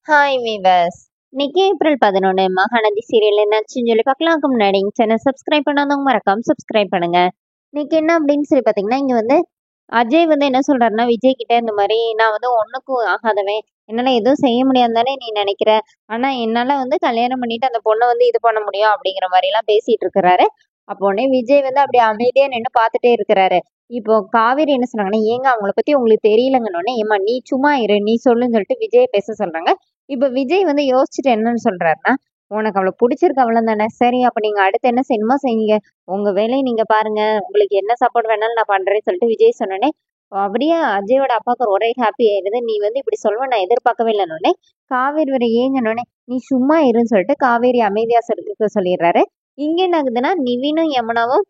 Hi viewers. இன்னைக்கு April 11 Mahanadi serial என்னாச்சுன்னு சொல்லி பார்க்கலாம்க்கு முன்னாடி சேனல் சப்ஸ்கிரைப் பண்ணாதவங்க மறக்காம சப்ஸ்கிரைப் பண்ணுங்க. இன்னைக்கு என்ன அப்படின்னு சொல்லி பார்த்தீங்கன்னா, இங்க வந்து அஜய் வந்து என்ன சொல்றாருன்னா, விஜய் கிட்ட இந்த மாதிரி நான் வந்து ஒண்ணுக்கும் ஆகாதவன், என்னால எதுவும் செய்ய முடியாது தானே நீ நினைக்கிற, ஆனா என்னால வந்து கல்யாணம் பண்ணிட்டு அந்த பொண்ணை வந்து இது பண்ண முடியும் அப்படிங்கிற மாதிரி எல்லாம் பேசிட்டு இருக்கிறாரு. அப்போ உடனே விஜய் வந்து அப்படி அமைதியா நின்று பார்த்துட்டே இருக்கிறாரு. இப்போ காவேரி என்ன சொன்னாங்கன்னா, ஏங்க அவங்கள பத்தி உங்களுக்கு தெரியலங்கன்னொடனே, ஏமா நீ சும்மா இரு நீ சொல்லுன்னு சொல்லிட்டு விஜய் பேச சொல்றாங்க. இப்ப விஜய் வந்து யோசிச்சுட்டு என்னன்னு சொல்றாருன்னா, உனக்கு அவள புடிச்சிருக்கு அவ்வளவுதானே, சரி அப்ப நீங்க அடுத்து என்ன செய்யணுமோ செய்யுங்க, உங்க வேலையை நீங்க பாருங்க, உங்களுக்கு என்ன சப்போர்ட் வேணாலும் நான் பண்றேன்னு சொல்லிட்டு விஜய் சொன்னோடனே, அப்படியே அஜயோட அப்பாவுக்கு ஒரே ஹாப்பி ஆயிடுது. நீ வந்து இப்படி சொல்லுவ நான் எதிர்பார்க்கவே இல்லைன்னொடனே, காவேரி வரை ஏங்கன்னொடனே நீ சும்மா இருன்னு சொல்லிட்டு காவேரி அமைதியா சொல்லிடுறாரு. இங்க என்ன ஆகுதுன்னா, நிவினும் யமுனாவும்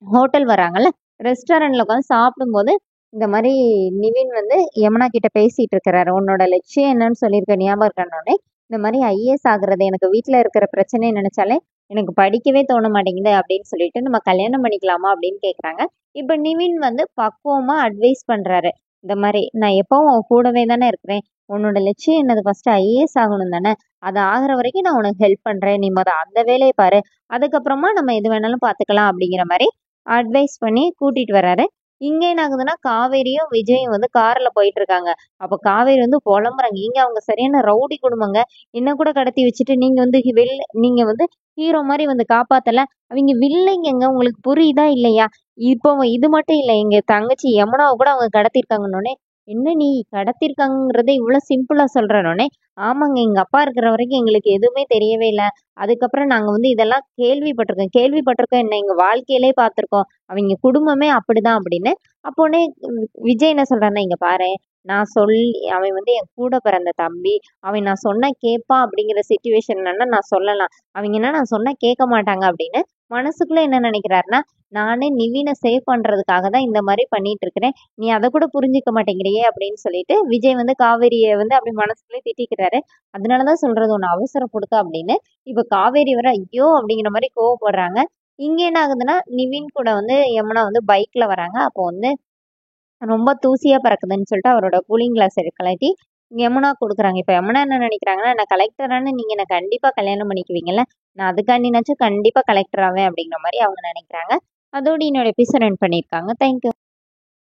ஹோட்டல் வராங்கல்ல, ரெஸ்டாரண்ட்ல உட்காந்து சாப்பிடும்போது இந்த மாதிரி நிவின் வந்து யமுனா கிட்ட பேசிட்டு இருக்கிறாரு. உன்னோட லட்சியம் என்னன்னு சொல்லியிருக்க ஞாபகம் இருக்கனோடனே, இந்த மாதிரி ஐஏஎஸ் ஆகுறது எனக்கு வீட்டில் இருக்கிற பிரச்சனையை நினைச்சாலே எனக்கு படிக்கவே தோண மாட்டேங்குது அப்படின்னு சொல்லிட்டு நம்ம கல்யாணம் பண்ணிக்கலாமா அப்படின்னு கேட்குறாங்க. இப்போ நிவின் வந்து பக்குவமா அட்வைஸ் பண்றாரு. இந்த மாதிரி நான் எப்பவும் உன் கூடவே தானே இருக்கிறேன், உன்னோட லட்சியம் என்னது, ஃபர்ஸ்ட் ஐஏஎஸ் ஆகணும் தானே, அது ஆகுற வரைக்கும் நான் உனக்கு ஹெல்ப் பண்றேன், நீ அந்த வேலையை பாரு, அதுக்கப்புறமா நம்ம எது வேணாலும் பார்த்துக்கலாம் அப்படிங்கிற மாதிரி அட்வைஸ் பண்ணி கூட்டிட்டு வராரு. இங்க என்ன ஆகுதுன்னா, காவேரியும் விஜயும் வந்து கார்ல போயிட்டு இருக்காங்க. அப்ப காவேரி வந்து புலம்புறாங்க, இங்க அவங்க சரியான ரவுடி குடும்பங்க, என்ன கூட கடத்தி வச்சுட்டு நீங்க வந்து நீங்க வந்து ஹீரோ மாதிரி வந்து காப்பாத்தல, அவங்க வில்லைங்கங்க, உங்களுக்கு புரியுதா இல்லையா, இப்போ இது மட்டும் இல்லை, எங்க தங்கச்சி யமுனாவை கூட அவங்க கடத்திருக்காங்கன்னொடனே, என்ன நீ கடத்திருக்காங்கிறத இவ்வளவு சிம்பிளா சொல்றனோடனே, ஆமாங்க எங்க அப்பா இருக்கிற வரைக்கும் எங்களுக்கு எதுவுமே தெரியவே இல்லை, அதுக்கப்புறம் நாங்க வந்து இதெல்லாம் கேள்விப்பட்டிருக்கோம் என்ன எங்க வாழ்க்கையிலே பார்த்திருக்கோம், அவங்க குடும்பமே அப்படிதான் அப்படின்னு. அப்போனே விஜய் என்ன சொல்றாருன்னா, இங்க பாரு, நான் சொல்லி அவன் வந்து என் கூட பிறந்த தம்பி, அவன் நான் சொன்னா கேட்பான் அப்படிங்கிற சுச்சுவேஷன்லன்னா நான் சொல்லலாம், அவங்க என்ன நான் சொன்னா கேட்க மாட்டாங்க அப்படின்னு மனசுக்குள்ள என்ன நினைக்கிறாருன்னா, நானே நிவினை சேவ் பண்றதுக்காக தான் இந்த மாதிரி பண்ணிட்டு இருக்கிறேன், நீ அதை கூட புரிஞ்சுக்க மாட்டேங்கிறியே அப்படின்னு சொல்லிட்டு விஜய் வந்து காவேரியை வந்து அப்படி மனசுக்குள்ளே திட்டிக்கிறாரு. அதனாலதான் சொல்றது ஒண்ணு அவசரப்படுத்த அப்படின்னு. இப்ப காவேரி வர ஐயோ அப்படிங்கிற மாதிரி கோவப்படுறாங்க. இங்க என்ன ஆகுதுன்னா, நிவின் கூட வந்து யமுனா வந்து பைக்ல வராங்க. அப்போ வந்து ரொம்ப தூசியா பறக்குதுன்னு சொல்லிட்டு அவரோட கூலிங் கிளாஸ் கழட்டி யமுனா கொடுக்குறாங்க. இப்ப யமுனா என்ன நினைக்கிறாங்கன்னா, நான் கலெக்டரானு நீங்க என்ன கண்டிப்பா கல்யாணம் பண்ணிக்குவீங்கல்ல, நான் அதுக்காண்டினாச்சும் கண்டிப்பா கலெக்டர் ஆவேன் அப்படிங்கிற மாதிரி அவங்க நினைக்கிறாங்க. அதோட என்னோட எபிசோட் எண்ட் பண்ணியிருக்காங்க. தேங்க்யூ.